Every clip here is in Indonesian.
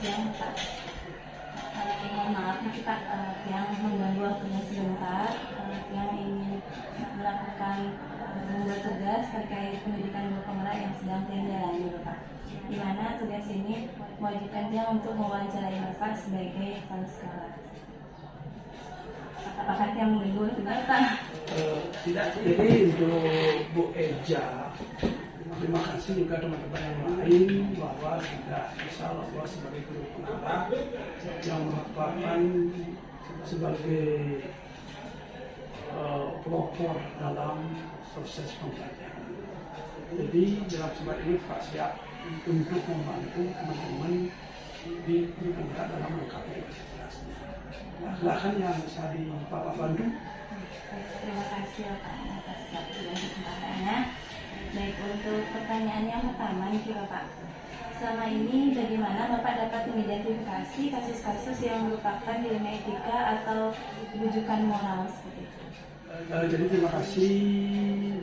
siang Pak. Mohon maaf nih Pak, yang mengganggu waktunya sebentar, yang ingin melakukan membuat tugas terkait pendidikan guru penggerak yang sedang dijalani Pak. Di mana tugas ini mewajibkan dia untuk mewawancarai Bapak sebagai kepala sekolah. Apakah yang mengganggu juga Pak? Tidak. Jadi untuk Bu Eja, terima kasih juga teman-teman yang lain bahwa tidak bisa lolos sebagai guru penggerak yang merupakan sebagai pelopor dalam proses pembelajaran. Jadi dalam sebab ini Pak siap untuk membantu teman-teman di guru penggerak dalam mengkaji tugasnya. Silakan yang bisa di Bapak bantu. Terima kasih Pak atas waktu dan kesempatannya. Baik, untuk pertanyaan yang pertama nih Bapak, selama ini bagaimana Bapak dapat mengidentifikasi kasus-kasus yang merupakan dilema etika atau rujukan moral seperti itu? Jadi terima kasih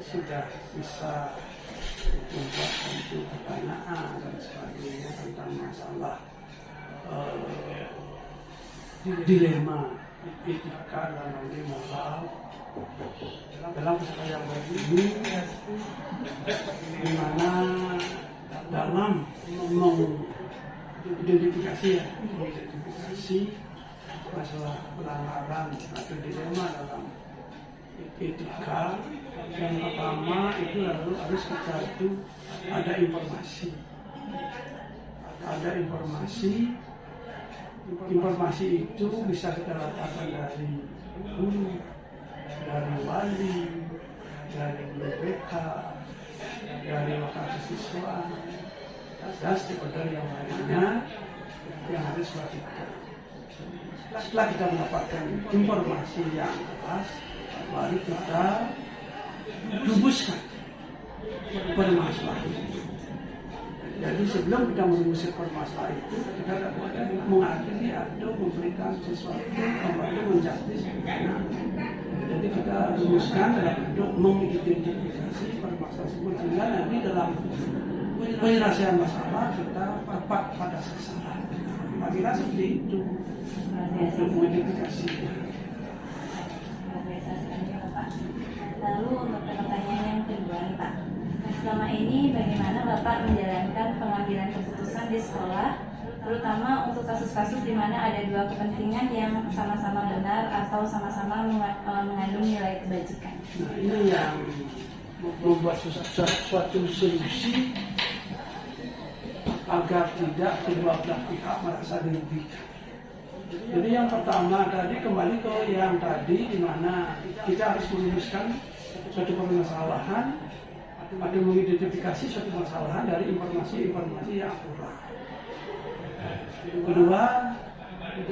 sudah bisa membuat satu pertanyaan dan sebagainya tentang masalah dilema etika dan moral dalam keseharian ini, di mana dalam mengidentifikasi masalah pelanggaran atau dilema dalam etika, yang pertama itu harus kita itu ada informasi itu bisa kita dapatkan dari guru, dari wali, dari BK, dari wakil siswa, dan stakeholder yang lainnya yang harus kita. Setelah kita mendapatkan informasi yang jelas, baru kita rumuskan permasalahan itu. Jadi sebelum kita merumuskan permasalahan itu, kita mengadili atau memberikan sesuatu membantu menjustice. Jadi kita rumuskan dalam bentuk mengidentifikasi permasalahan tersebut, sehingga nanti dalam penyelesaian masalah kita tepat pada sasaran. Kira seperti itu untuk mengidentifikasi. Lalu untuk pertanyaan yang kedua nih Pak, selama ini bagaimana Bapak menjalankan pengambilan keputusan di sekolah, terutama untuk kasus-kasus di mana ada dua kepentingan yang sama-sama benar atau sama-sama mengandung nilai kebajikan? Nah, ini yang membuat suatu solusi agar tidak kedua belah pihak merasa dirugikan. Jadi yang pertama tadi kembali ke yang tadi, di mana kita harus merumuskan suatu permasalahan atau mengidentifikasi suatu permasalahan dari informasi-informasi yang akurat. Kedua,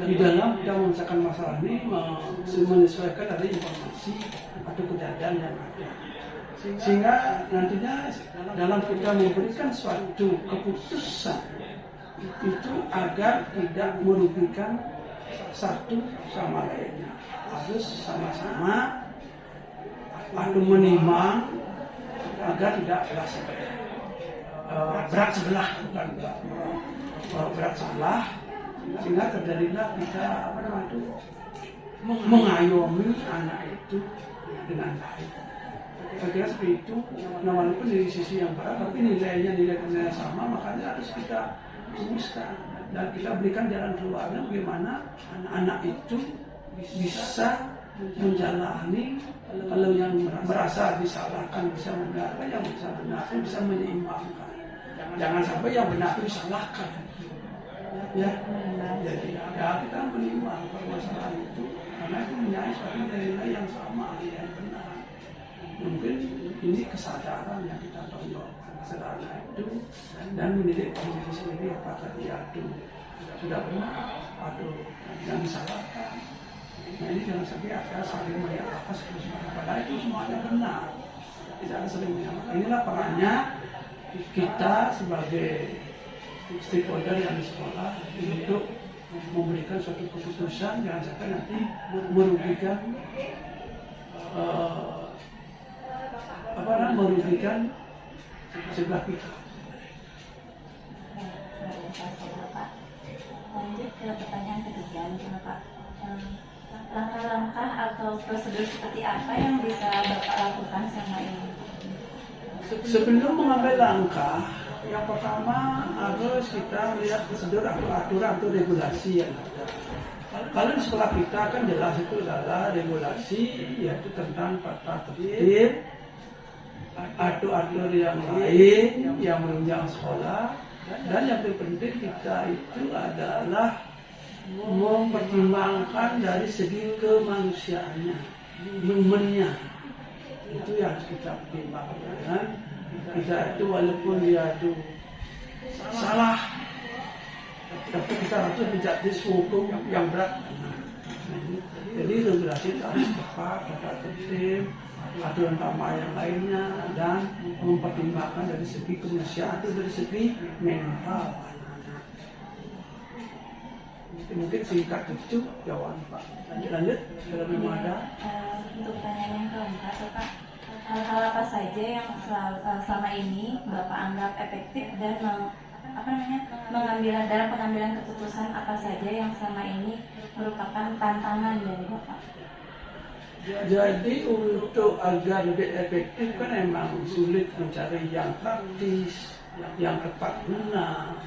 di dalam kita menyelesaikan masalah ini menyesuaikan dari informasi atau kejadian yang ada, sehingga nantinya dalam kita memberikan suatu keputusan itu agar tidak merugikan satu sama lainnya, harus sama-sama atau menimbang agar tidak berat sebelah, bukan berat sebelah, sehingga terjadilah kita mengayomi anak itu dengan baik. Saya kira seperti itu. Walaupun dari sisi yang berat, tapi nilai-nilai sama, makanya harus kita rumuskan dan kita berikan jalan keluarnya bagaimana anak itu bisa menjalani. Kalau yang merasa disalahkan bisa membenarkan, yang bisa benar bisa menyeimbangkan. Jangan sampai yang benar itu disalahkan. Ya, jadi kita menimbang permasalahan itu karena itu menyai suatu nilai yang sama, yang benar. Mungkin ini kesadaran yang kita tonjolkan sederhana itu dan menilai diri sendiri apakah dia itu sudah benar atau yang disalahkan. Nah ini jangan sampai ada saling menyalahkan padahal itu semuanya benar, tidak ada saling menyalahkan. Inilah perannya kita sebagai stakeholder yang di sekolah untuk memberikan suatu keputusan, jangan sampai nanti merugikan merugikan sebelah pihak. ke pertanyaan ketiga nih Bapak. Langkah-langkah atau prosedur seperti apa yang bisa Bapak lakukan selama ini? Sebelum mengambil langkah, yang pertama harus kita lihat prosedur atau aturan atau regulasi yang ada. Kalau di sekolah kita kan jelas itu adalah regulasi, yaitu tentang tata tertib, atur-atur yang lain yang menunjang sekolah, dan yang terpenting kita itu adalah mempertimbangkan dari segi kemanusiaannya, humannya. Itu yang harus kita pertimbangkan. Kita itu walaupun dia itu salah, tapi kita harus menjadi hukum yang berat. Jadi regulasi harus tepat, tata tertib, aturan utama yang lainnya, dan mempertimbangkan dari segi kemanusiaan itu dari segi mental. Mungkin singkat itu jawaban Pak. Lanjut kalau belum ada. Untuk pertanyaan yang keempat, Bapak, hal-hal apa saja yang selama ini Bapak anggap efektif dan dalam pengambilan keputusan apa saja yang selama ini merupakan tantangan dari Bapak? Jadi untuk agar lebih efektif kan emang sulit mencari yang praktis, yang tepat guna,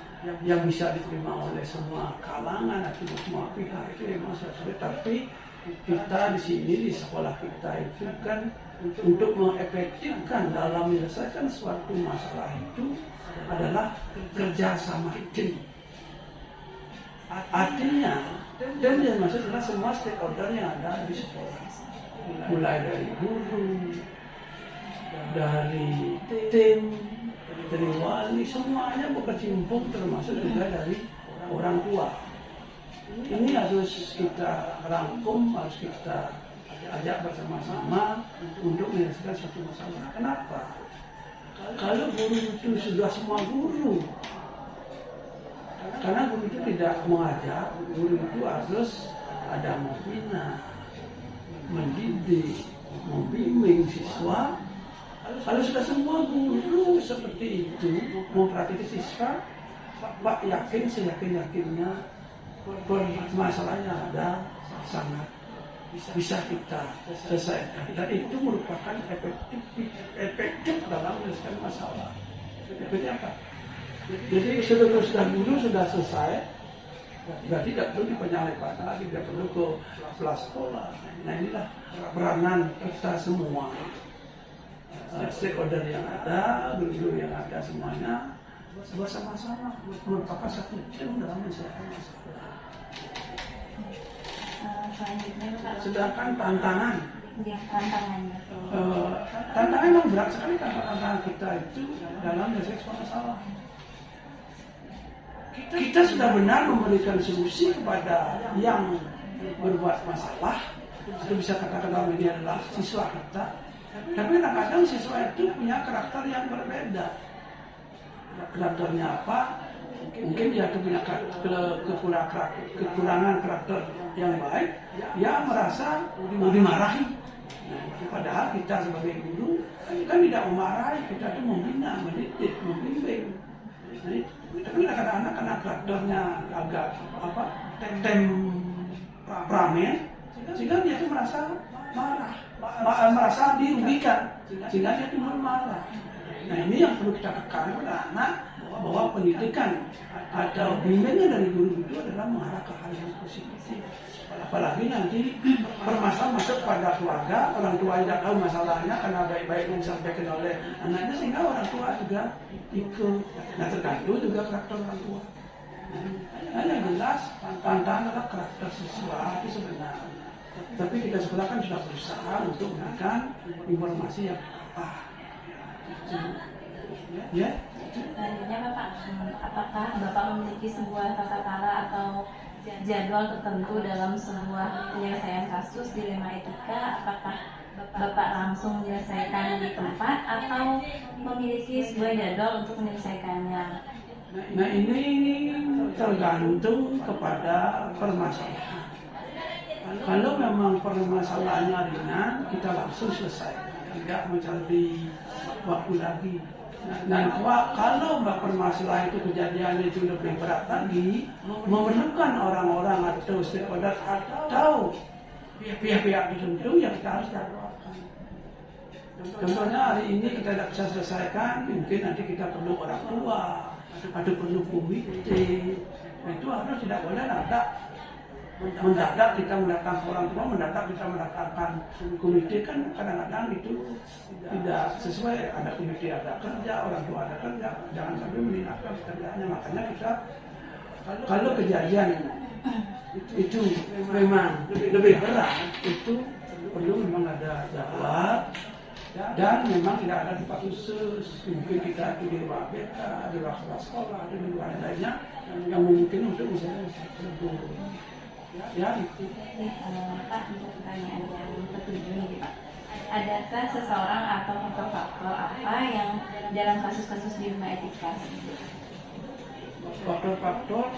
yang bisa diterima oleh semua kalangan atau semua pihak. Itu memang sulit. Tapi kita di sini di sekolah kita itu kan untuk mengefektifkan dalam menyelesaikan suatu masalah itu adalah kerjasama tim. Artinya, dan yang maksud adalah semua stakeholder yang ada di sekolah, mulai dari guru, dari tim, dari wali, semuanya berkecimpung, termasuk juga dari orang tua. Ini harus kita rangkum, harus kita ajak bersama-sama untuk menyelesaikan suatu masalah. Kenapa? Kalau guru itu sudah semua guru, karena guru itu tidak mengajar, guru itu harus ada membina, mendidik, membimbing siswa. Kalau sudah semua guru seperti itu memperhatikan siswa, Pak yakin, seyakin-yakinnya masalahnya ada sangat bisa kita selesaikan, dan itu merupakan efektif dalam menyelesaikan masalah. Efeknya apa? Jadi sudah guru sudah selesai, berarti tidak perlu dipenyalahkan lagi, tidak perlu ke kelas sekolah. Nah inilah peranan kita semua, stakeholder yang ada, guru-guru yang ada, semuanya bersama-sama merupakan satu tim dalam menyelesaikan masalah. Selanjutnya Bapak, Sedangkan tantangan tantangannya memang berat sekali, tantangan kita itu dalam menyelesaikan masalah. Kita sudah benar memberikan solusi kepada yang berbuat masalah, itu bisa katakan dalam ini adalah siswa kita. Tapi kadang-kadang siswa itu punya karakter yang berbeda. Karakternya apa? Mungkin dia punya kekurangan karakter yang baik, dia merasa dimarahi. Nah, padahal kita sebagai guru kan tidak memarahi, kita itu membina, mendidik, membimbing. Nah, tapi kadang-kadang karena karakternya agak temperamen, sehingga dia itu merasa marah, merasa dirugikan, sehingga dia itu marah. Nah ini yang perlu kita tekan pada anak, bahwa pendidikan atau bimbingan dari guru itu adalah mengarah ke hal yang positif. Apalagi nanti permasalahan masuk pada keluarga, orang tua tidak tahu masalahnya karena baik-baik yang disampaikan oleh anaknya, sehingga orang tua juga ikut. Nah tergantung juga karakter orang tua. Nah, yang jelas tantangan adalah karakter siswa itu sebenarnya. Tapi kita sekolah kan sudah berusaha untuk memberikan informasi yang apa. Ya. Selanjutnya Bapak, apakah Bapak memiliki sebuah tata cara atau jadwal tertentu dalam sebuah penyelesaian kasus dilema etika? Apakah Bapak langsung menyelesaikan di tempat atau memiliki sebuah jadwal untuk menyelesaikannya? Nah ini tergantung kepada permasalahan. Kalau memang permasalahannya ringan, kita langsung selesai, tidak mencari waktu lagi. Dan kalau permasalahan itu kejadian itu lebih berat lagi, memerlukan orang-orang atau stakeholder atau pihak-pihak tertentu yang kita harus dakwakan. Contohnya hari ini kita tidak bisa selesaikan, mungkin nanti kita perlu orang tua atau perlu komite. Nah, itu harus tidak boleh mendadak kita mendatangkan orang tua, mendadak kita mendatangkan komite, kan kadang-kadang itu tidak sesuai. Ada komite ada kerja, orang tua ada kerja, jangan sampai meninggalkan pekerjaannya. Makanya kita kalau kejadian itu memang lebih berat, itu perlu memang ada jadwal dan memang tidak ada tempat khusus. Mungkin kita di ruang BK, di ruang sekolah, di ruang lainnya yang mungkin untuk misalnya tersebut. Ya itu. Pak, untuk pertanyaan yang ketujuh nih Pak, adakah seseorang atau faktor-faktor apa yang dalam kasus-kasus di rumah etika? Faktor-faktor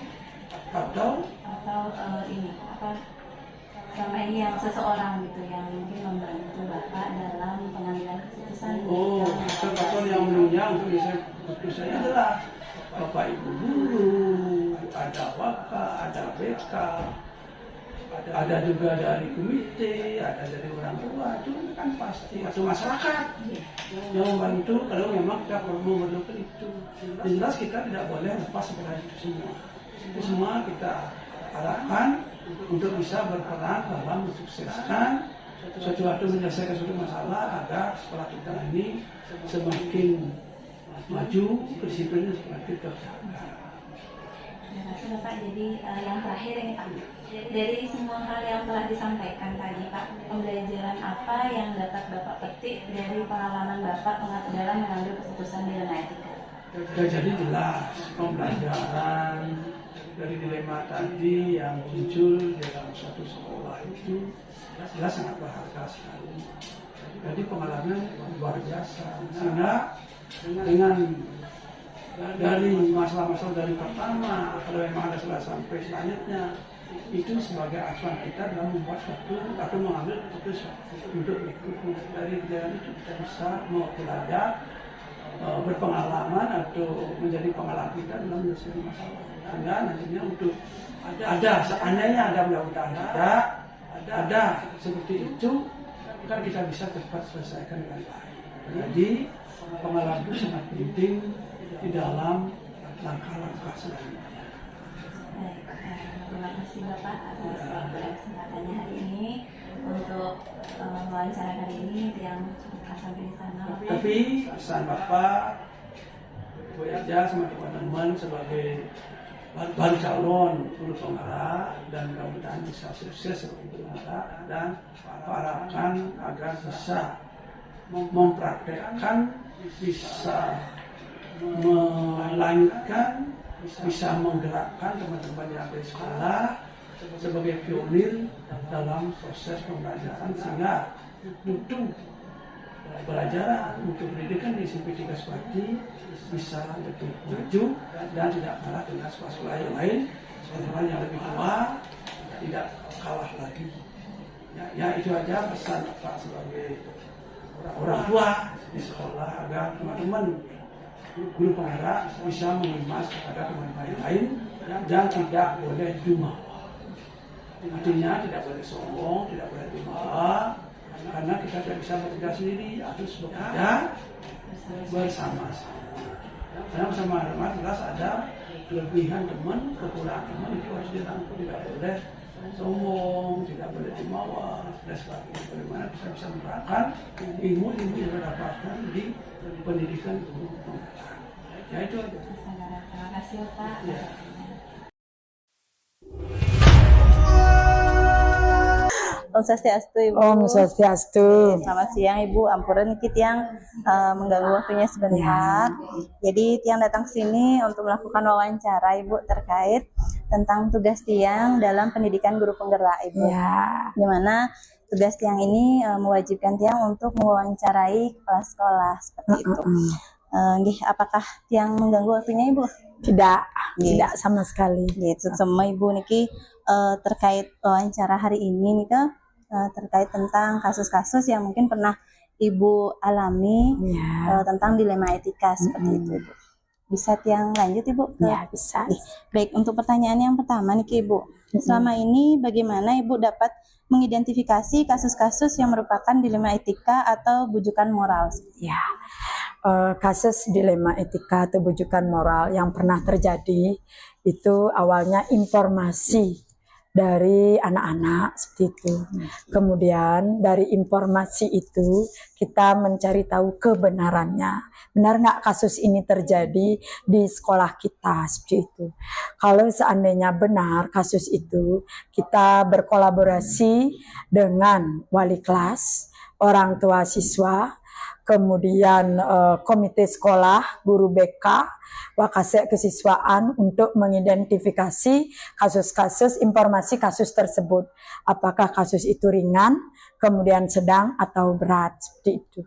atau ini apa selama ini yang seseorang gitu yang mungkin membantu Bapak dalam pengambilan keputusan? Faktor yang menunjang untuk bisa keputusannya adalah Bapak Ibu guru, ada waka, ada BK, ada juga dari komite, ada dari orang tua, itu kan pasti, atau masyarakat yang membantu kalau memang kita perlu memerlukan itu. Jelas kita tidak boleh lepas dari itu semua. Itu semua kita harapkan untuk bisa berperan dalam mensukseskan sesuatu, menyelesaikan suatu masalah agar sekolah kita ini semakin maju, kedisiplinnya semakin terjaga. Terima kasih Bapak. Jadi yang terakhir ini Pak, dari semua hal yang telah disampaikan tadi Pak, pembelajaran apa yang dapat Bapak petik dari pengalaman Bapak dalam mengambil keputusan di rumah etika? Jadi jelas pembelajaran dari dilema tadi yang muncul dalam suatu sekolah itu jelas sangat berharga sekali. Jadi pengalaman luar biasa. Sehingga dengan dari masalah-masalah dari pertama, kalau memang ada salah sampai selanjutnya, itu sebagai acuan kita dalam membuat suatu atau mengambil keputusan untuk berikutnya. Dari kejadian itu kita bisa belajar, berpengalaman atau menjadi pengalaman kita dalam menyelesaikan masalah. Sehingga nantinya untuk ada seandainya ada mudah-mudahan ada seperti itu, kan kita bisa cepat selesaikan dengan baik. Jadi pengalaman itu sangat penting di dalam langkah-langkah selanjutnya. Terima kasih Bapak atas kesempatannya hari ini untuk wawancara kali ini yang sampai di sana. Tapi pesan Bapak, Bu Eja sama teman-teman sebagai baru calon guru pengarah dan mudah-mudahan bisa sukses sebagai guru pengarah, dan harapkan agar bisa mempraktekkan, bisa melanjutkan, bisa menggerakkan teman-teman yang ada di sekolah sebagai pionir dalam proses pembelajaran, sehingga mutu pelajaran, mutu pendidikan di SMP 3 Supardi bisa lebih maju dan tidak kalah dengan sekolah-sekolah yang lain, sekolah yang lebih tua, tidak kalah lagi. Ya itu aja pesan Pak sebagai orang tua di sekolah, agar teman-teman guru pengarah bisa mengemas kepada teman-teman yang lain dan tidak boleh jumawa. Artinya tidak boleh sombong, tidak boleh jumawa, karena kita tidak bisa bekerja sendiri, harus bekerja bersama-sama. Karena bersama-sama jelas ada kelebihan teman, kekurangan teman, itu harus dirangkul, tidak boleh sombong, tidak boleh jumawa dan sebagainya. Bagaimana kita bisa menerapkan ilmu yang kita dapatkan di pendidikan guru pengarah. Ya itu aja. Terima kasih Pak. Ya. Om Swastiastu Ibu. Om Swastiastu. Selamat siang Ibu. Ampuran kita yang mengganggu waktunya sebentar. Jadi Tiang datang ke sini untuk melakukan wawancara Ibu terkait tentang tugas Tiang dalam pendidikan guru penggerak Ibu. Ya. Di mana tugas Tiang ini mewajibkan Tiang untuk mewawancarai kepala sekolah seperti itu. Apakah Tiang mengganggu waktunya Ibu? Tidak, tidak sama sekali. Gitu, sama Ibu Niki terkait wawancara hari ini nih terkait tentang kasus-kasus yang mungkin pernah Ibu alami Ya, tentang dilema etika seperti itu, Ibu. Bisa tiang lanjut, Ibu? ya bisa. Baik, untuk pertanyaan yang pertama nih, Ibu. Selama ini bagaimana Ibu dapat mengidentifikasi kasus-kasus yang merupakan dilema etika atau bujukan moral? Ya, kasus dilema etika atau bujukan moral yang pernah terjadi itu awalnya informasi dari anak-anak seperti itu. Kemudian dari informasi itu kita mencari tahu kebenarannya. Benar nggak kasus ini terjadi di sekolah kita seperti itu. Kalau seandainya benar kasus itu, kita berkolaborasi dengan wali kelas, orang tua siswa, kemudian komite sekolah, guru BK, wakasek kesiswaan untuk mengidentifikasi kasus-kasus, informasi kasus tersebut. Apakah kasus itu ringan, kemudian sedang atau berat, seperti itu.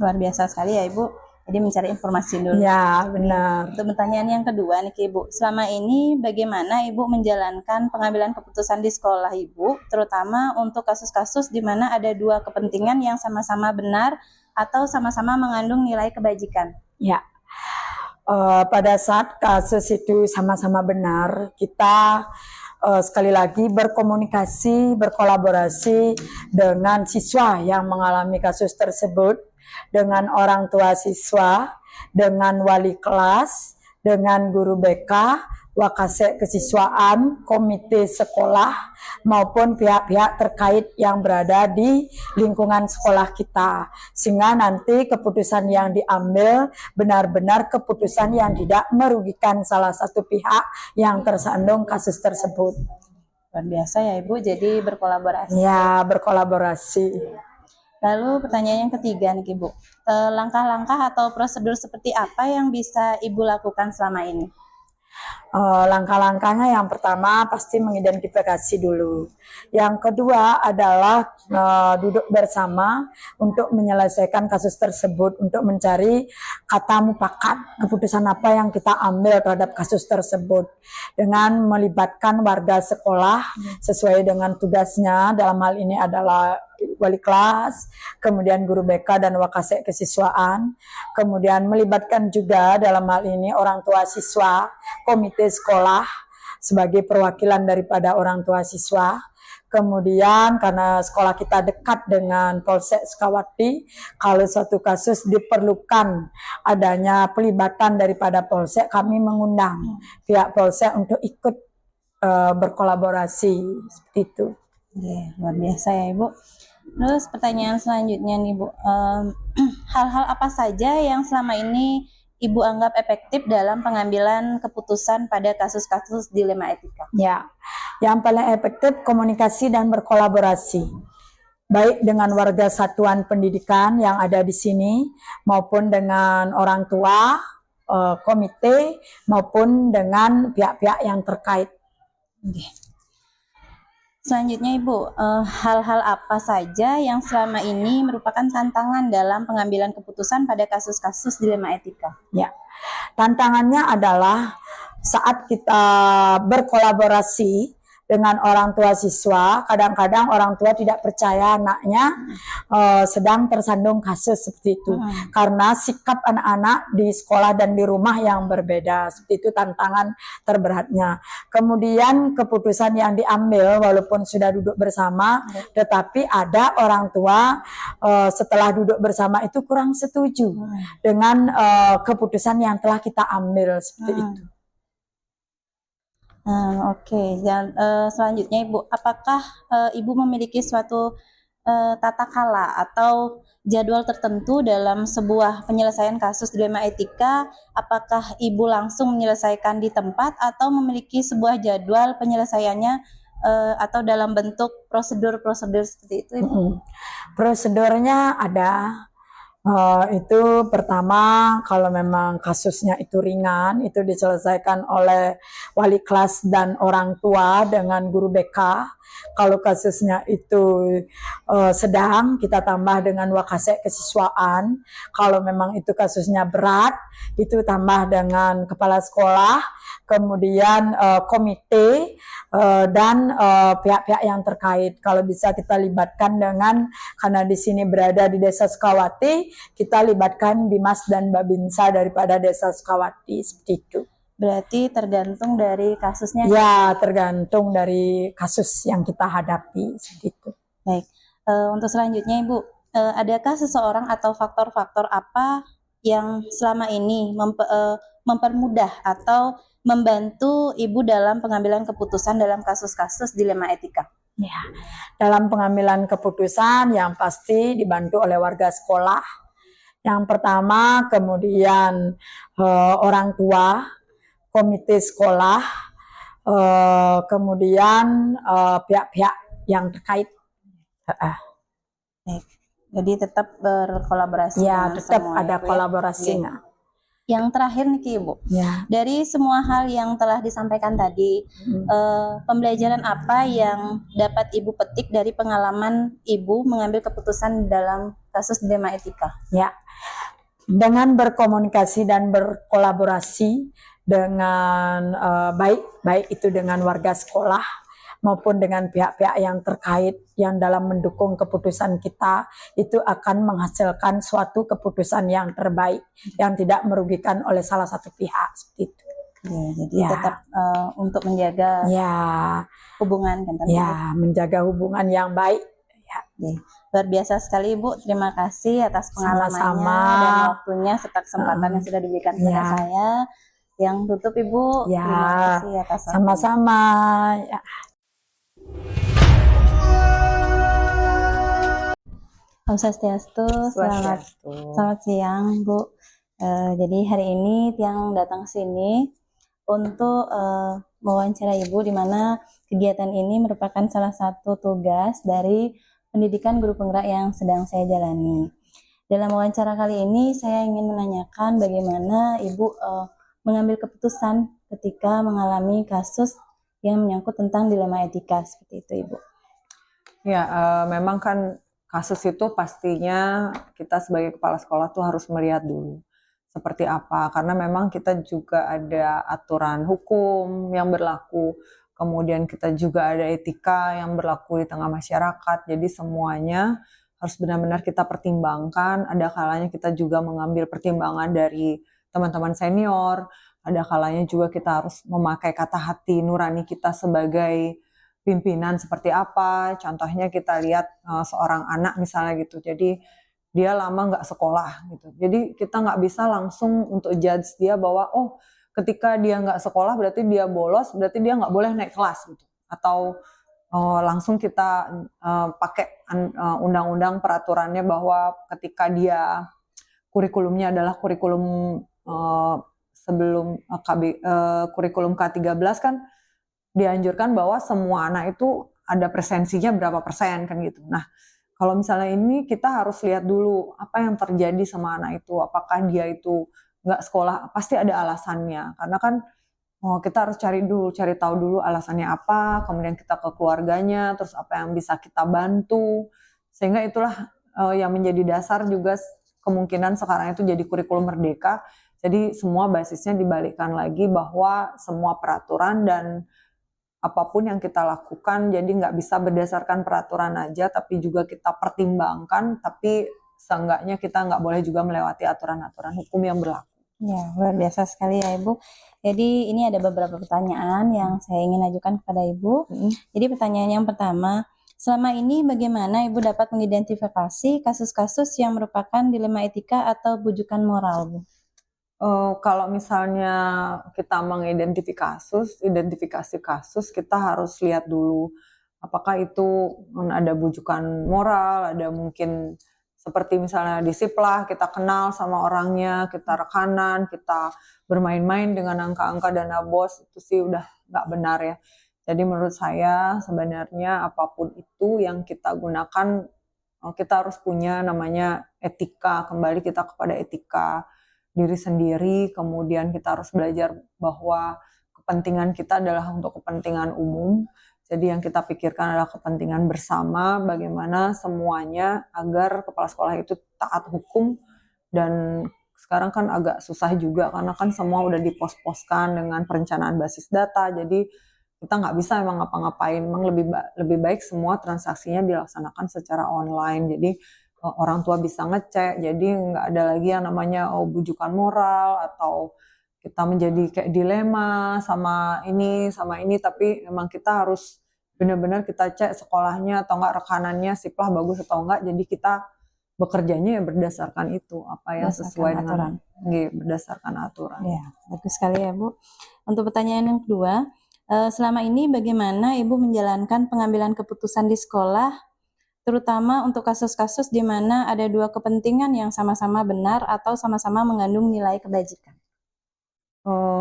Luar biasa sekali ya, Ibu. Jadi mencari informasi dulu. Ya, benar. Untuk pertanyaan yang kedua nih, Ibu. Selama ini bagaimana Ibu menjalankan pengambilan keputusan di sekolah Ibu, terutama untuk kasus-kasus di mana ada dua kepentingan yang sama-sama benar atau sama-sama mengandung nilai kebajikan? Ya, pada saat kasus itu sama-sama benar, kita sekali lagi berkomunikasi, berkolaborasi dengan siswa yang mengalami kasus tersebut, dengan orang tua siswa, dengan wali kelas, dengan guru BK, wakasek kesiswaan, komite sekolah, maupun pihak-pihak terkait yang berada di lingkungan sekolah kita. Sehingga nanti keputusan yang diambil benar-benar keputusan yang tidak merugikan salah satu pihak yang tersandung kasus tersebut. Luar biasa ya, Ibu. Jadi berkolaborasi. Ya, berkolaborasi. Lalu pertanyaan yang ketiga nih, Ibu. Langkah-langkah atau prosedur seperti apa yang bisa Ibu lakukan selama ini? Langkah-langkahnya yang pertama pasti mengidentifikasi dulu. Yang kedua adalah duduk bersama untuk menyelesaikan kasus tersebut, untuk mencari kata mufakat, keputusan apa yang kita ambil terhadap kasus tersebut, dengan melibatkan warga sekolah sesuai dengan tugasnya. Dalam hal ini adalah wali kelas, kemudian guru BK dan wakasek kesiswaan, kemudian melibatkan juga dalam hal ini orang tua siswa, komite sekolah sebagai perwakilan daripada orang tua siswa. Kemudian karena sekolah kita dekat dengan Polsek Sukawati, kalau suatu kasus diperlukan adanya pelibatan daripada Polsek, kami mengundang pihak Polsek untuk ikut berkolaborasi seperti itu. Luar biasa ya, Ibu. Terus pertanyaan selanjutnya nih, Bu. Hal-hal apa saja yang selama ini Ibu anggap efektif dalam pengambilan keputusan pada kasus-kasus dilema etika? Ya, yang paling efektif komunikasi dan berkolaborasi, baik dengan warga satuan pendidikan yang ada di sini, maupun dengan orang tua, komite, maupun dengan pihak-pihak yang terkait. Selanjutnya, Ibu, hal-hal apa saja yang selama ini merupakan tantangan dalam pengambilan keputusan pada kasus-kasus dilema etika? Ya, tantangannya adalah saat kita berkolaborasi dengan orang tua siswa, kadang-kadang orang tua tidak percaya anaknya sedang tersandung kasus seperti itu, karena sikap anak-anak di sekolah dan di rumah yang berbeda. Seperti itu tantangan terberatnya. Kemudian keputusan yang diambil walaupun sudah duduk bersama, tetapi ada orang tua setelah duduk bersama itu kurang setuju dengan keputusan yang telah kita ambil seperti itu. Oke. Dan selanjutnya, Ibu, apakah Ibu memiliki suatu tata kala atau jadwal tertentu dalam sebuah penyelesaian kasus dilema etika? Apakah Ibu langsung menyelesaikan di tempat atau memiliki sebuah jadwal penyelesaiannya atau dalam bentuk prosedur-prosedur seperti itu, Ibu? Prosedurnya ada. Itu pertama, kalau memang kasusnya itu ringan, itu diselesaikan oleh wali kelas dan orang tua dengan guru BK. Kalau kasusnya itu sedang, kita tambah dengan wakasek kesiswaan. Kalau memang itu kasusnya berat, itu tambah dengan kepala sekolah, kemudian komite, dan pihak-pihak yang terkait. Kalau bisa kita libatkan dengan, karena di sini berada di Desa Sukawati, kita libatkan Bimas dan Babinsa daripada Desa Sukawati, seperti itu. Berarti tergantung dari kasusnya. Ya, tergantung dari kasus yang kita hadapi, seperti itu. Baik. Untuk selanjutnya Ibu, adakah seseorang atau faktor-faktor apa yang selama ini mempermudah atau membantu Ibu dalam pengambilan keputusan dalam kasus-kasus dilema etika? Ya, dalam pengambilan keputusan yang pasti dibantu oleh warga sekolah. Yang pertama, kemudian orang tua, komite sekolah, kemudian pihak-pihak yang terkait. Baik. Jadi tetap berkolaborasi. Ya, dengan tetap semua, ada Ibu, ya. kolaborasinya. Yang terakhir nih Ibu, Ya. dari semua hal yang telah disampaikan tadi, pembelajaran apa yang dapat Ibu petik dari pengalaman Ibu mengambil keputusan dalam kasus dilema etika? Ya, dengan berkomunikasi dan berkolaborasi dengan baik itu dengan warga sekolah maupun dengan pihak-pihak yang terkait yang dalam mendukung keputusan kita, itu akan menghasilkan suatu keputusan yang terbaik yang tidak merugikan oleh salah satu pihak, seperti itu. Ya, jadi Ya. tetap untuk menjaga Ya, hubungan kan Ibu? ya, menjaga hubungan yang baik. Ya. Oke. Luar biasa sekali Ibu, terima kasih atas pengalamannya Sama-sama. dan waktunya serta kesempatan yang sudah diberikan kepada Ya. saya. Yang tutup Ibu, Ya. terima kasih atas waktunya. Sama-sama. Ya. Om Swastiastu, selamat siang Bu. Jadi hari ini Tiang datang sini untuk mewawancara Ibu, di mana kegiatan ini merupakan salah satu tugas dari pendidikan guru penggerak yang sedang saya jalani. Dalam wawancara kali ini saya ingin menanyakan bagaimana Ibu mengambil keputusan ketika mengalami kasus yang menyangkut tentang dilema etika, seperti itu Ibu. Ya, memang kan kasus itu pastinya kita sebagai kepala sekolah tuh harus melihat dulu seperti apa, karena memang kita juga ada aturan hukum yang berlaku, kemudian kita juga ada etika yang berlaku di tengah masyarakat, jadi semuanya harus benar-benar kita pertimbangkan. Ada kalanya kita juga mengambil pertimbangan dari teman-teman senior, ada kalanya juga kita harus memakai kata hati nurani kita sebagai pimpinan seperti apa. Contohnya kita lihat seorang anak misalnya gitu, jadi dia lama nggak sekolah gitu, jadi kita nggak bisa langsung untuk judge dia bahwa oh ketika dia nggak sekolah berarti dia bolos, berarti dia nggak boleh naik kelas gitu, atau langsung kita pakai undang-undang peraturannya bahwa ketika dia kurikulumnya adalah kurikulum sebelum kurikulum K13 kan dianjurkan bahwa semua anak itu ada presensinya berapa persen kan gitu. Nah, kalau misalnya ini kita harus lihat dulu apa yang terjadi sama anak itu, apakah dia itu nggak sekolah, pasti ada alasannya. Karena kan kita harus cari tahu dulu alasannya apa, kemudian kita ke keluarganya, terus apa yang bisa kita bantu, sehingga itulah yang menjadi dasar juga kemungkinan sekarang itu jadi kurikulum merdeka. Jadi semua basisnya dibalikkan lagi bahwa semua peraturan dan apapun yang kita lakukan, jadi nggak bisa berdasarkan peraturan aja, tapi juga kita pertimbangkan, tapi seenggaknya kita nggak boleh juga melewati aturan-aturan hukum yang berlaku. Ya, luar biasa sekali ya Ibu. Jadi ini ada beberapa pertanyaan yang saya ingin ajukan kepada Ibu. Jadi pertanyaan yang pertama, selama ini bagaimana Ibu dapat mengidentifikasi kasus-kasus yang merupakan dilema etika atau bujukan moral, Bu? Kalau misalnya kita identifikasi kasus, kita harus lihat dulu apakah itu ada bujukan moral, ada mungkin seperti misalnya disiplah, kita kenal sama orangnya, kita rekanan, kita bermain-main dengan angka-angka dana bos, itu sih udah nggak benar ya. Jadi menurut saya sebenarnya apapun itu yang kita gunakan, kita harus punya namanya etika, kembali kita kepada etika diri sendiri, kemudian kita harus belajar bahwa kepentingan kita adalah untuk kepentingan umum, jadi yang kita pikirkan adalah kepentingan bersama, bagaimana semuanya agar kepala sekolah itu taat hukum, dan sekarang kan agak susah juga karena kan semua udah dipos-poskan dengan perencanaan basis data, jadi kita nggak bisa emang ngapa-ngapain. Memang lebih baik semua transaksinya dilaksanakan secara online. Jadi orang tua bisa ngecek, jadi nggak ada lagi yang namanya bujukan moral atau kita menjadi kayak dilema sama ini, tapi memang kita harus benar-benar kita cek sekolahnya atau enggak, rekanannya siplah bagus atau enggak, jadi kita bekerjanya ya berdasarkan itu, apa ya, Berdasarkan sesuai aturan. dengan berdasarkan aturan. Ya, bagus sekali ya Bu. Untuk pertanyaan yang kedua, selama ini bagaimana Ibu menjalankan pengambilan keputusan di sekolah, terutama untuk kasus-kasus di mana ada dua kepentingan yang sama-sama benar atau sama-sama mengandung nilai kebajikan?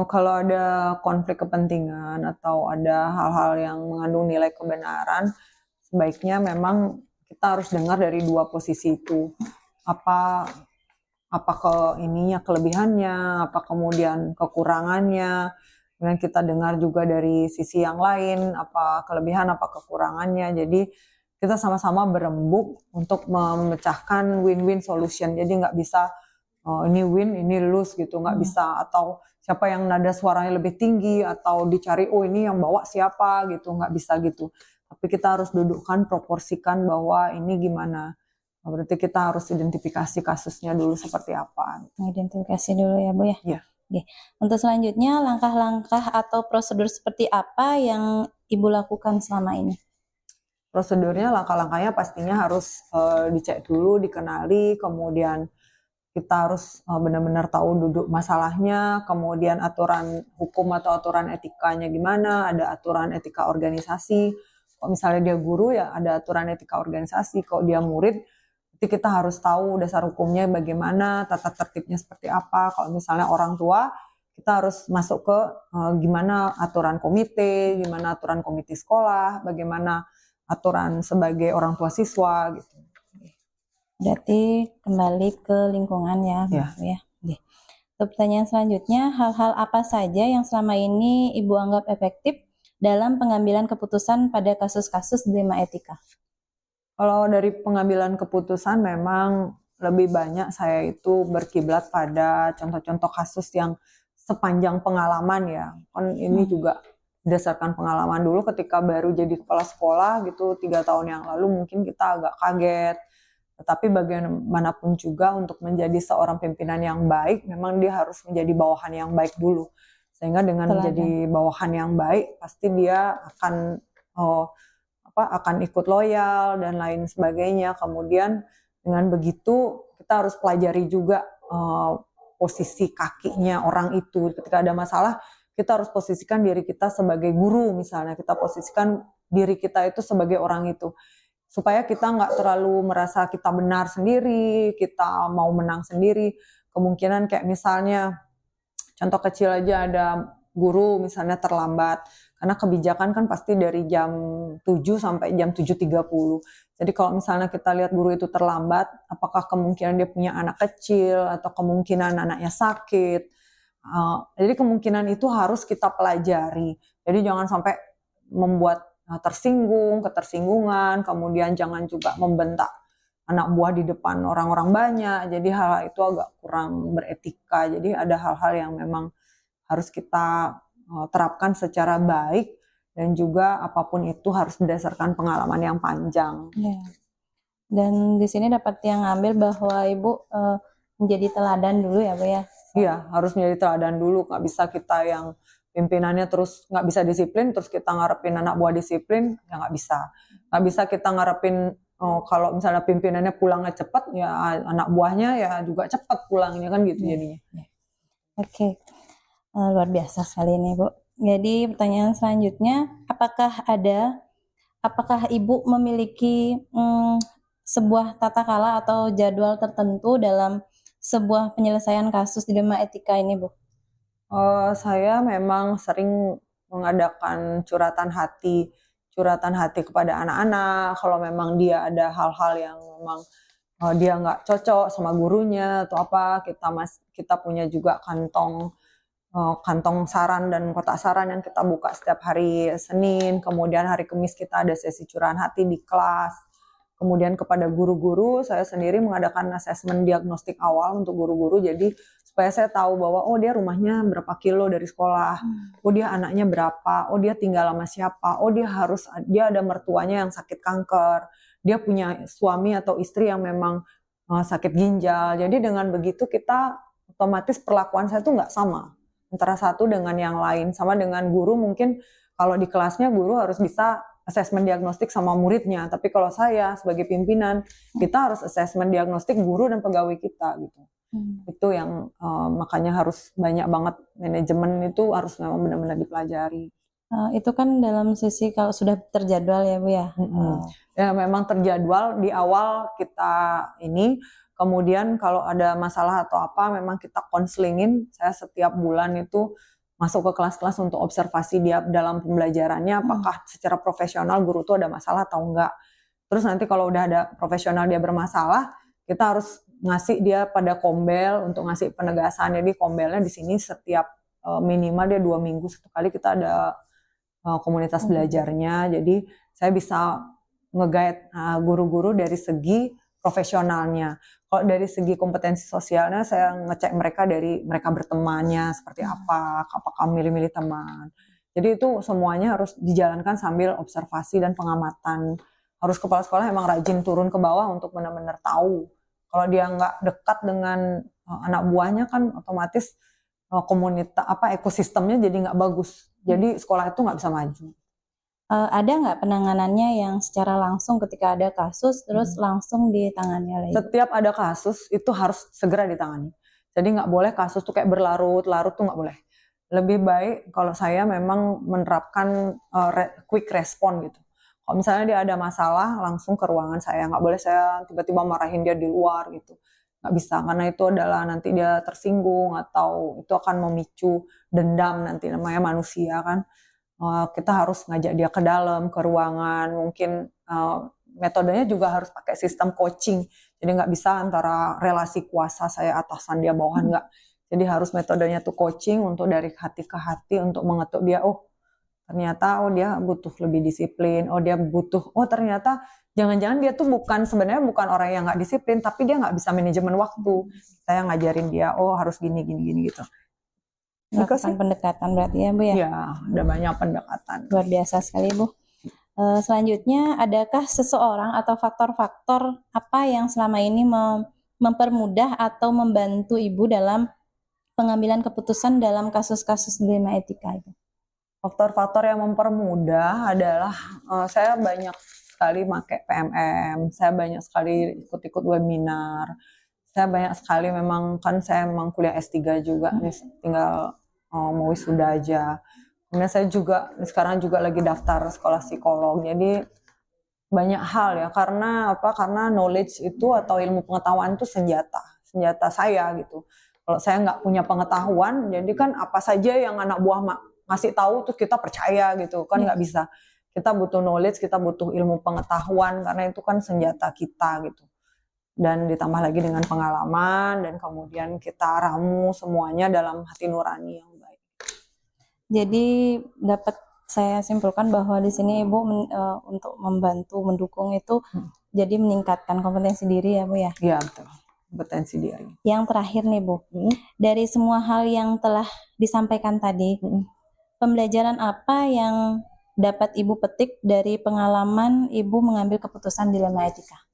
Kalau ada konflik kepentingan atau ada hal-hal yang mengandung nilai kebenaran, sebaiknya memang kita harus dengar dari dua posisi itu. Apa kelebihannya, apa kemudian kekurangannya. Kemudian kita dengar juga dari sisi yang lain, apa kelebihan, apa kekurangannya. Jadi kita sama-sama berembuk untuk memecahkan win-win solution. Jadi nggak bisa ini win, ini lose gitu, nggak bisa. Atau siapa yang nada suaranya lebih tinggi, atau dicari ini yang bawa siapa gitu, nggak bisa gitu. Tapi kita harus dudukkan, proporsikan bahwa ini gimana. Berarti kita harus identifikasi kasusnya dulu seperti apa. Identifikasi dulu ya Bu ya. Iya. Oke. Untuk selanjutnya, langkah-langkah atau prosedur seperti apa yang Ibu lakukan selama ini? Prosedurnya, langkah-langkahnya pastinya harus dicek dulu, dikenali, kemudian kita harus benar-benar tahu duduk masalahnya, kemudian aturan hukum atau aturan etikanya gimana, ada aturan etika organisasi. Kalau misalnya dia guru ya ada aturan etika organisasi, kalau dia murid, jadi kita harus tahu dasar hukumnya bagaimana, tata tertibnya seperti apa. Kalau misalnya orang tua, kita harus masuk ke gimana aturan komite sekolah, bagaimana aturan sebagai orang tua siswa gitu. Berarti kembali ke lingkungan ya, Bu ya. Oke. Untuk pertanyaan selanjutnya, hal-hal apa saja yang selama ini Ibu anggap efektif dalam pengambilan keputusan pada kasus-kasus dilema etika? Kalau dari pengambilan keputusan memang lebih banyak saya itu berkiblat pada contoh-contoh kasus yang sepanjang pengalaman ya. Kan ini juga berdasarkan pengalaman dulu ketika baru jadi kepala sekolah gitu 3 tahun yang lalu mungkin kita agak kaget. Tetapi bagaimanapun juga untuk menjadi seorang pimpinan yang baik memang dia harus menjadi bawahan yang baik dulu. Sehingga dengan menjadi bawahan yang baik pasti dia akan ikut loyal dan lain sebagainya. Kemudian dengan begitu kita harus pelajari juga posisi kakinya orang itu. Ketika ada masalah, kita harus posisikan diri kita sebagai guru misalnya. Kita posisikan diri kita itu sebagai orang itu. Supaya kita nggak terlalu merasa kita benar sendiri, kita mau menang sendiri. Kemungkinan kayak misalnya, contoh kecil aja ada guru misalnya terlambat. Karena kebijakan kan pasti dari jam 7 sampai jam 7.30. Jadi kalau misalnya kita lihat guru itu terlambat, apakah kemungkinan dia punya anak kecil atau kemungkinan anaknya sakit. Jadi kemungkinan itu harus kita pelajari. Jadi jangan sampai membuat ketersinggungan, kemudian jangan juga membentak anak buah di depan orang-orang banyak. Jadi hal itu agak kurang beretika. Jadi ada hal-hal yang memang harus kita terapkan secara baik dan juga apapun itu harus berdasarkan pengalaman yang panjang. Ya. Dan di sini dapat yang ambil bahwa Ibu menjadi teladan dulu ya Bu ya? Iya, harus menjadi teladan dulu. Nggak bisa kita yang pimpinannya terus nggak bisa disiplin, terus kita ngarepin anak buah disiplin, ya nggak bisa. Nggak bisa kita ngarepin kalau misalnya pimpinannya pulangnya cepat, ya anak buahnya ya juga cepat pulangnya kan gitu jadinya. Oke. Luar biasa sekali ini Bu. Jadi pertanyaan selanjutnya, apakah Ibu memiliki sebuah tata kala atau jadwal tertentu dalam sebuah penyelesaian kasus dilema etika ini Bu? Saya memang sering mengadakan curhatan hati kepada anak-anak. Kalau memang dia ada hal-hal yang memang dia nggak cocok sama gurunya atau apa, kita punya juga kantong saran dan kotak saran yang kita buka setiap hari Senin, kemudian hari Kamis kita ada sesi curahan hati di kelas. Kemudian kepada guru-guru, saya sendiri mengadakan asesmen diagnostik awal untuk guru-guru, jadi supaya saya tahu bahwa oh dia rumahnya berapa kilo dari sekolah, oh dia anaknya berapa, oh dia tinggal sama siapa, oh dia ada mertuanya yang sakit kanker, dia punya suami atau istri yang memang sakit ginjal. Jadi dengan begitu kita otomatis perlakuan saya tuh nggak sama antara satu dengan yang lain. Sama dengan guru, mungkin kalau di kelasnya guru harus bisa asesmen diagnostik sama muridnya, tapi kalau saya sebagai pimpinan kita harus asesmen diagnostik guru dan pegawai kita gitu. Itu yang makanya harus banyak banget, manajemen itu harus memang benar-benar dipelajari. Itu kan dalam sisi kalau sudah terjadwal ya Bu ya. Ya memang terjadwal di awal kita ini. Kemudian kalau ada masalah atau apa, memang kita konselingin. Saya setiap bulan itu masuk ke kelas-kelas untuk observasi dia dalam pembelajarannya, apakah secara profesional guru itu ada masalah atau enggak. Terus nanti kalau udah ada profesional dia bermasalah, kita harus ngasih dia pada kombel untuk ngasih penegasan. Jadi kombelnya di sini setiap minimal dia 2 minggu sekali kita ada komunitas belajarnya. Jadi saya bisa nge-guide guru-guru dari segi profesionalnya. Kalau dari segi kompetensi sosialnya, saya ngecek mereka dari mereka bertemannya seperti apa, apakah milih-milih teman. Jadi itu semuanya harus dijalankan sambil observasi dan pengamatan. Harus kepala sekolah emang rajin turun ke bawah untuk benar-benar tahu. Kalau dia nggak dekat dengan anak buahnya kan otomatis komunitas ekosistemnya jadi nggak bagus. Jadi sekolah itu nggak bisa maju. Ada nggak penanganannya yang secara langsung ketika ada kasus terus langsung ditangani oleh Ibu? Setiap ada kasus itu harus segera ditangani. Jadi nggak boleh kasus tuh kayak berlarut-larut tuh nggak boleh. Lebih baik kalau saya memang menerapkan quick respon gitu. Kalau misalnya dia ada masalah langsung ke ruangan saya, nggak boleh saya tiba-tiba marahin dia di luar gitu. Nggak bisa, karena itu adalah nanti dia tersinggung atau itu akan memicu dendam nanti, namanya manusia kan. Kita harus ngajak dia ke dalam, ke ruangan, mungkin metodenya juga harus pakai sistem coaching, jadi nggak bisa antara relasi kuasa saya atasan dia bawahan, nggak. Jadi harus metodenya tuh coaching untuk dari hati ke hati untuk mengetuk dia, oh ternyata dia butuh lebih disiplin, ternyata jangan-jangan dia tuh sebenarnya bukan orang yang nggak disiplin, tapi dia nggak bisa manajemen waktu. Saya ngajarin dia, oh harus gini gitu. Melakukan pendekatan berarti ya Bu ya? Ya, ada banyak pendekatan. Luar biasa sekali Bu. Selanjutnya, adakah seseorang atau faktor-faktor apa yang selama ini mempermudah atau membantu Ibu dalam pengambilan keputusan dalam kasus-kasus dilema etika itu? Faktor-faktor yang mempermudah adalah saya banyak sekali pakai PMM, saya banyak sekali ikut-ikut webinar, saya banyak sekali memang kan saya memang kuliah S3 juga, nih tinggal mau wisuda aja. Kemudian saya juga sekarang juga lagi daftar sekolah psikolog. Jadi banyak hal ya, karena knowledge itu atau ilmu pengetahuan itu senjata saya gitu. Kalau saya nggak punya pengetahuan, jadi kan apa saja yang anak buah ngasih tahu tuh kita percaya gitu kan, nggak bisa. Kita butuh knowledge, kita butuh ilmu pengetahuan karena itu kan senjata kita gitu. Dan ditambah lagi dengan pengalaman dan kemudian kita ramu semuanya dalam hati nurani yang baik. Jadi dapat saya simpulkan bahwa di sini Ibu untuk membantu mendukung itu jadi meningkatkan kompetensi diri ya Bu ya? Iya betul, kompetensi diri. Yang terakhir nih Bu, dari semua hal yang telah disampaikan tadi, pembelajaran apa yang dapat Ibu petik dari pengalaman Ibu mengambil keputusan dilema etika?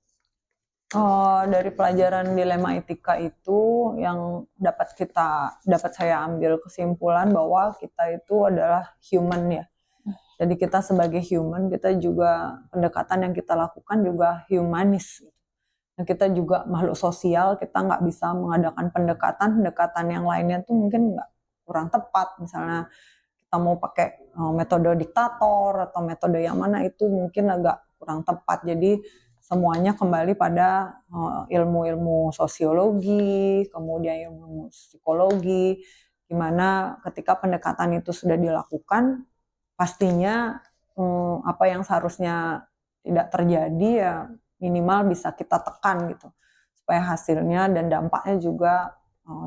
Dari pelajaran dilema etika itu yang dapat saya ambil kesimpulan bahwa kita itu adalah human ya. Jadi kita sebagai human, kita juga pendekatan yang kita lakukan juga humanis. Dan kita juga makhluk sosial, kita nggak bisa mengadakan pendekatan yang lainnya tuh mungkin kurang tepat. Misalnya kita mau pakai metode diktator atau metode yang mana itu mungkin agak kurang tepat. Jadi semuanya kembali pada ilmu-ilmu sosiologi, kemudian ilmu psikologi, di mana ketika pendekatan itu sudah dilakukan, pastinya apa yang seharusnya tidak terjadi ya minimal bisa kita tekan gitu, supaya hasilnya dan dampaknya juga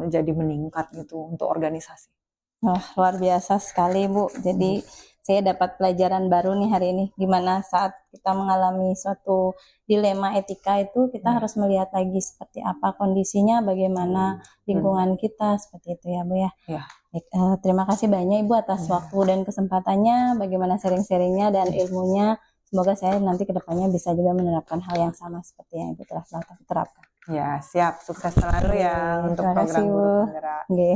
jadi meningkat gitu untuk organisasi. Wah, luar biasa sekali Bu. Jadi saya dapat pelajaran baru nih hari ini, gimana saat kita mengalami suatu dilema etika itu kita harus melihat lagi seperti apa kondisinya, bagaimana lingkungan kita, seperti itu ya Bu ya. Ya. Baik, terima kasih banyak Ibu atas waktu dan kesempatannya, bagaimana sharing-sharingnya dan ilmunya. Semoga saya nanti kedepannya bisa juga menerapkan hal yang sama seperti yang Ibu telah terapkan. Ya, siap. Sukses selalu ya untuk Terima kasih, program Bu. Guru Penggerak. Oke.